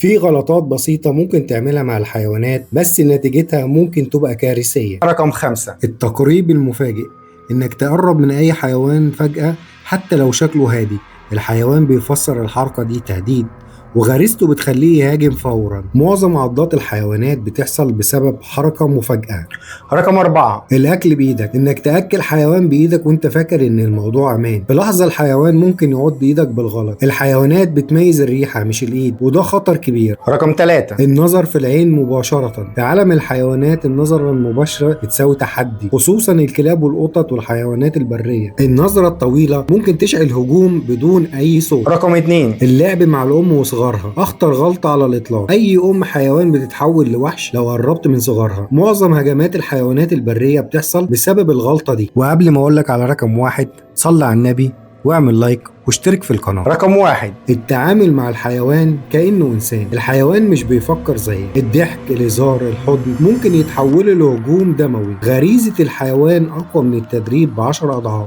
في غلطات بسيطة ممكن تعملها مع الحيوانات بس نتيجتها ممكن تبقى كارثية. رقم 5. التقريب المفاجئ، إنك تقرب من أي حيوان فجأة حتى لو شكله هادي، الحيوان بيفسر الحركة دي تهديد وغريزته بتخليه يهاجم فورا. معظم عضات الحيوانات بتحصل بسبب حركة مفاجئة. رقم 4. الأكل بإيدك، إنك تأكل حيوان بإيدك وإنت فاكر إن الموضوع أمان، في لحظة الحيوان ممكن يعض إيدك بالغلط. الحيوانات بتميز الريحة مش الإيد وده خطر كبير. رقم 3. النظر في العين مباشرة، في عالم الحيوانات النظرة المباشرة بتساوي تحدي، خصوصا الكلاب والقطط والحيوانات البرية. النظرة الطويلة ممكن تشعل هجوم بدون أي صوت. رقم 2. اللعب مع الأم وصغارها، أخطر غلطة على الإطلاق. أي أم حيوان بتتحول لوحش لو قربت من صغارها. معظم هجمات الحيوانات البرية بتحصل بسبب الغلطة دي. وقبل ما أقولك على رقم 1، صلي على النبي واعمل لايك واشترك في القناة. رقم 1. التعامل مع الحيوان كأنه إنسان، الحيوان مش بيفكر زيك. الضحك، الهزار، الحضن ممكن يتحولوا لهجوم دموي. غريزة الحيوان أقوى من التدريب ب10 أضعاف.